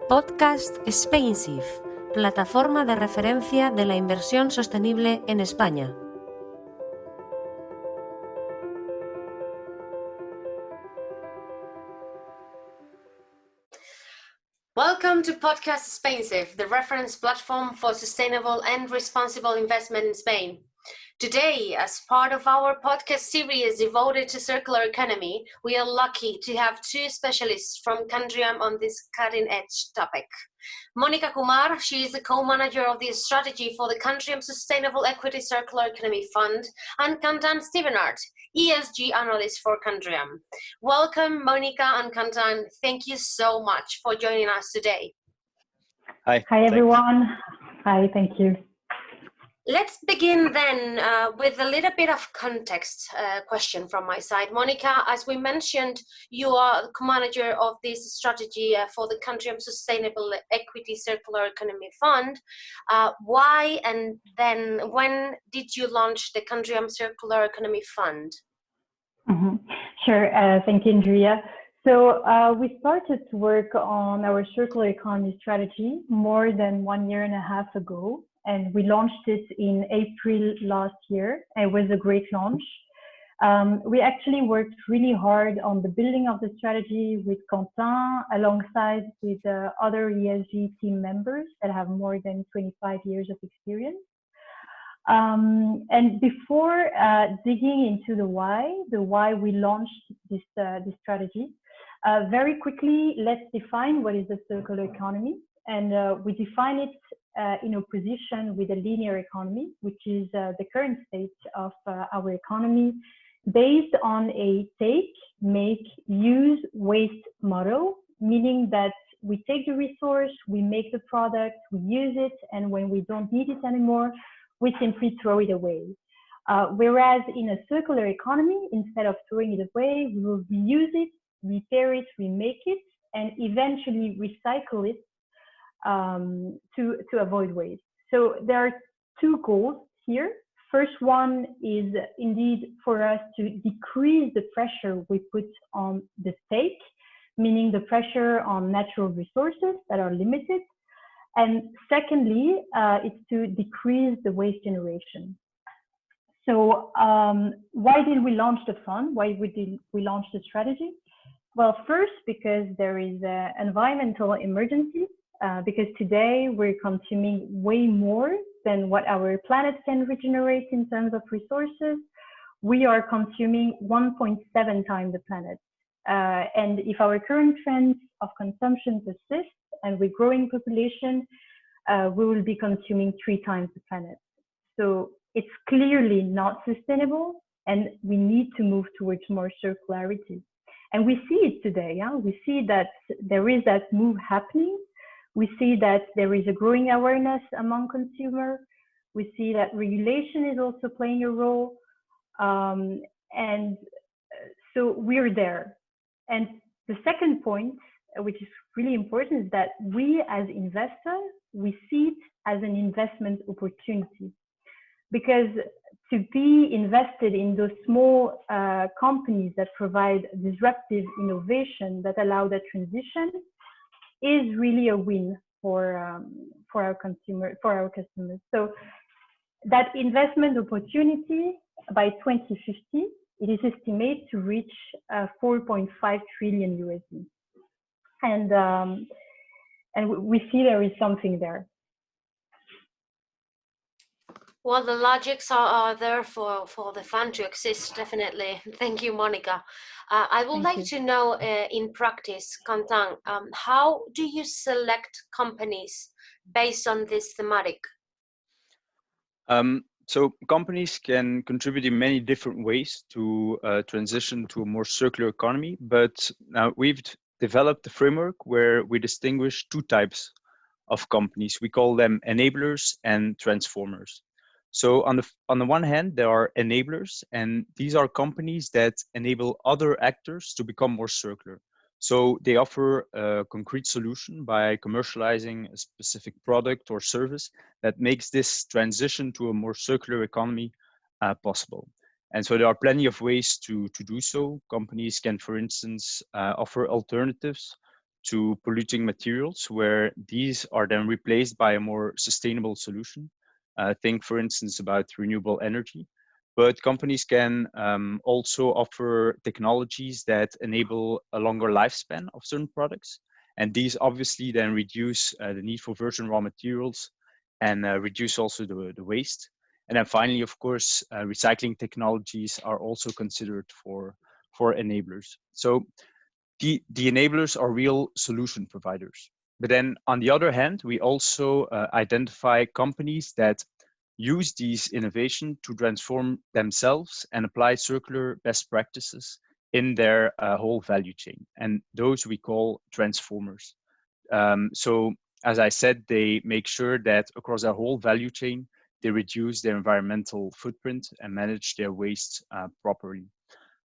Podcast Spainsif, plataforma de referencia de la inversión sostenible en España. Welcome to Podcast Spainsif, the reference platform for sustainable and responsible investment in Spain. Today, as part of our podcast series devoted to circular economy, we are lucky to have two specialists from Candriam on this cutting-edge topic. Monica Kumar, she is the co-manager of the strategy for the Candriam Sustainable Equity Circular Economy Fund, and Cantan Stevenart, ESG analyst for Candriam. Welcome, Monica and Cantan. Thank you so much for joining us today. Hi. Hi, everyone. Hi, thank you. Let's begin then with a little bit of context question from my side. Monica, as we mentioned, you are the co-manager of this strategy for the Candriam Sustainable Equity Circular Economy Fund. Why and then when did you launch the Candriam Circular Economy Fund? Sure, thank you, Andrea. So we started to work on our circular economy strategy more than 1.5 years ago. And we launched it in April last year. It was a great launch. We actually worked really hard on the building of the strategy with Quentin, alongside with other ESG team members that have more than 25 years of experience. And before digging into the why we launched this strategy, very quickly, let's define what is the circular economy. And we define it in opposition with a linear economy, which is the current state of our economy, based on a take, make, use, waste model, meaning that we take the resource, we make the product, we use it, and when we don't need it anymore, we simply throw it away. Whereas in a circular economy, instead of throwing it away, we will reuse it, repair it, remake it, and eventually recycle it to avoid waste. So there are two goals here. First one is indeed for us to decrease the pressure we put on the stake, meaning the pressure on natural resources that are limited. And secondly, it's to decrease the waste generation. So why did we launch the fund? Why did we launch the strategy? Well, first, because there is an environmental emergency. Because today we're consuming way more than what our planet can regenerate in terms of resources. We are consuming 1.7 times the planet. And if our current trends of consumption persist and with growing population, we will be consuming 3 times the planet. So it's clearly not sustainable, and we need to move towards more circularity. And we see it today. We see that there is that move happening. We see that there is a growing awareness among consumers. We see that regulation is also playing a role. And so we're there. And the second point, which is really important, is that we as investors, we see it as an investment opportunity. Because to be invested in those small companies that provide disruptive innovation that allow that transition is really a win for our customers. So that investment opportunity by 2050, it is estimated to reach 4.5 trillion USD, and we see there is something there. Well, the logics are there for the fund to exist, definitely. Thank you, Monica. I would like to know in practice, Quentin, how do you select companies based on this thematic? So companies can contribute in many different ways to transition to a more circular economy, but we've developed a framework where we distinguish 2 types of companies. We call them enablers and transformers. So on the one hand, there are enablers, and these are companies that enable other actors to become more circular. So they offer a concrete solution by commercializing a specific product or service that makes this transition to a more circular economy possible. And so there are plenty of ways to do so. Companies can, for instance, offer alternatives to polluting materials, where these are then replaced by a more sustainable solution. Think, for instance, about renewable energy. But companies can also offer technologies that enable a longer lifespan of certain products. And these obviously then reduce the need for virgin raw materials and reduce also the waste. And then finally, of course, recycling technologies are also considered for enablers. So the enablers are real solution providers. But then on the other hand, we also identify companies that use these innovations to transform themselves and apply circular best practices in their whole value chain. And those we call transformers. So as I said, they make sure that across their whole value chain, they reduce their environmental footprint and manage their waste properly.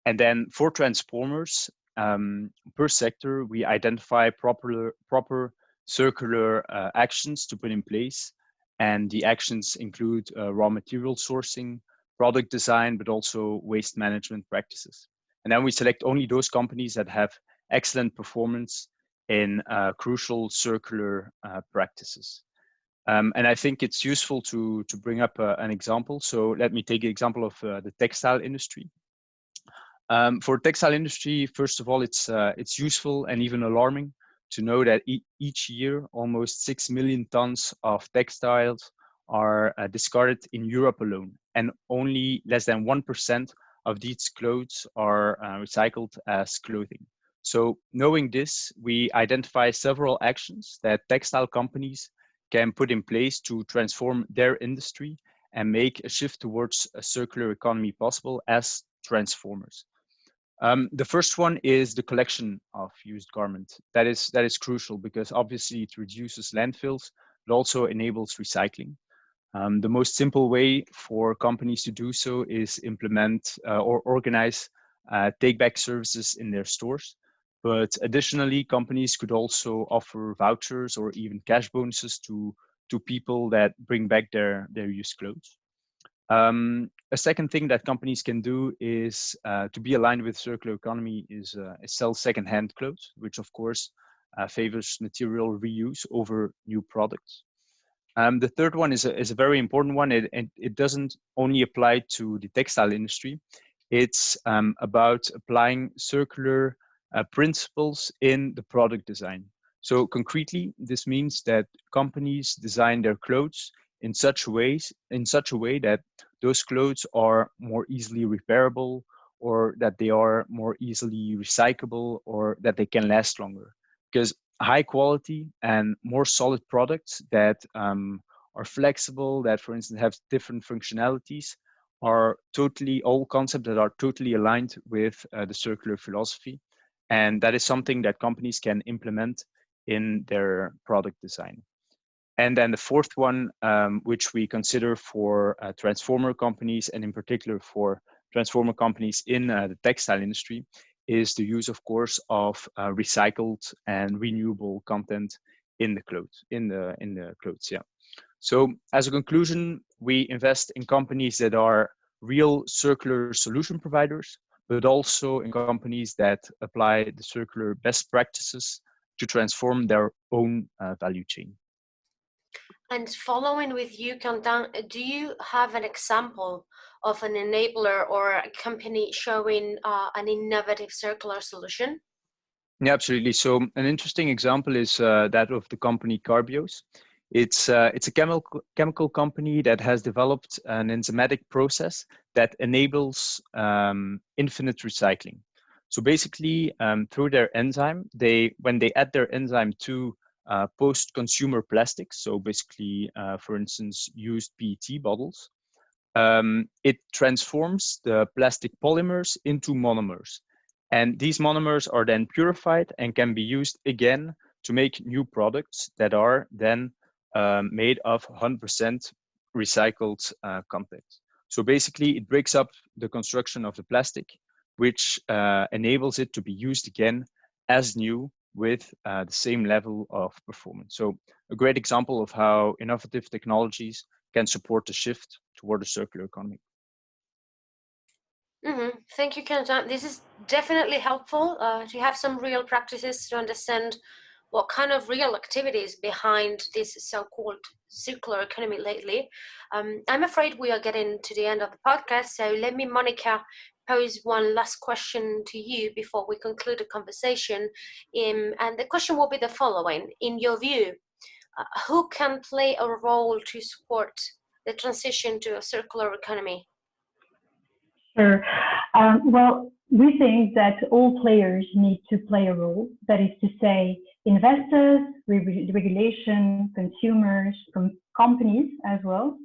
And then for transformers, per sector, we identify proper circular actions to put in place. And the actions include raw material sourcing, product design, but also waste management practices. And then we select only those companies that have excellent performance in crucial circular practices. And I think it's useful to bring up an example. So let me take the example of the textile industry. For textile industry, first of all, it's useful and even alarming to know that each year, almost 6 million tons of textiles are discarded in Europe alone, and only less than 1% of these clothes are recycled as clothing. So knowing this, we identify several actions that textile companies can put in place to transform their industry and make a shift towards a circular economy possible as transformers. The first one is the collection of used garments. That is crucial because obviously it reduces landfills, but also enables recycling. The most simple way for companies to do so is implement or organize take-back services in their stores. But additionally, companies could also offer vouchers or even cash bonuses to people that bring back their used clothes. A second thing that companies can do is to be aligned with circular economy is sell second-hand clothes, which of course favors material reuse over new products. The third one is a very important one. It doesn't only apply to the textile industry. It's about applying circular principles in the product design. So concretely, this means that companies design their clothes in such a way that those clothes are more easily repairable, or that they are more easily recyclable, or that they can last longer. Because high quality and more solid products that are flexible, that for instance have different functionalities, are all concepts that are totally aligned with the circular philosophy. And that is something that companies can implement in their product design. And then the fourth one, which we consider for transformer companies, and in particular for transformer companies in the textile industry, is the use, of course, of recycled and renewable content in the clothes. Yeah. So as a conclusion, we invest in companies that are real circular solution providers, but also in companies that apply the circular best practices to transform their own value chain. And following with you, Candriam, do you have an example of an enabler or a company showing an innovative circular solution? Yeah, absolutely. So an interesting example is that of the company Carbios. It's a chemical company that has developed an enzymatic process that enables infinite recycling. So basically, through their enzyme, when they add their enzyme to post-consumer plastics, so basically, for instance, used PET bottles, it transforms the plastic polymers into monomers. And these monomers are then purified and can be used again to make new products that are then made of 100% recycled content. So basically, it breaks up the construction of the plastic, which enables it to be used again as new with the same level of performance. So a great example of how innovative technologies can support the shift toward a circular economy. Thank you, Candriam. This is definitely helpful to have some real practices to understand what kind of real activities behind this so-called circular economy lately. I'm afraid we are getting to the end of the podcast, so let me, Monica, pose one last question to you before we conclude the conversation. And the question will be the following. In your view, who can play a role to support the transition to a circular economy? Sure. Well, we think that all players need to play a role. That is to say, investors, regulation, consumers, companies as well.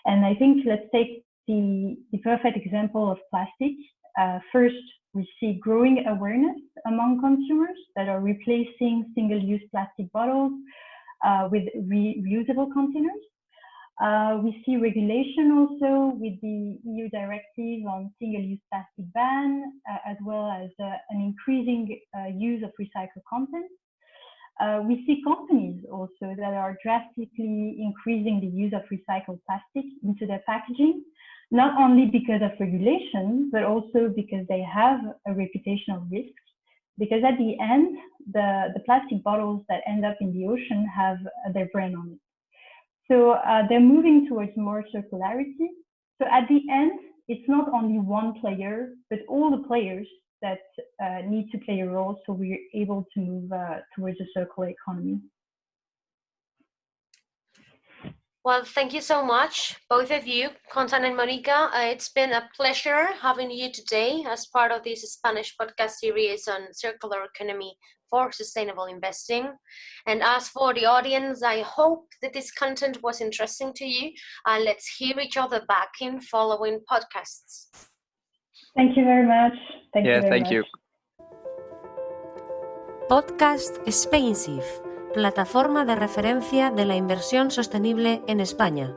And I think let's take the perfect example of plastic. First, we see growing awareness among consumers that are replacing single-use plastic bottles with reusable containers. We see regulation also with the EU directive on single-use plastic ban, as well as an increasing use of recycled content. We see companies also that are drastically increasing the use of recycled plastic into their packaging, not only because of regulation, but also because they have a reputational risk. Because at the end, the plastic bottles that end up in the ocean have their brand on it. So they're moving towards more circularity. So at the end, it's not only one player, but all the players that need to play a role so we're able to move towards a circular economy. Well, thank you so much, both of you, Contan and Monica. It's been a pleasure having you today as part of this Spanish podcast series on circular economy for sustainable investing. And as for the audience, I hope that this content was interesting to you. And let's hear each other back in following podcasts. Thank you very much. Thank you. Podcast Spainsif, plataforma de referencia de la inversión sostenible en España.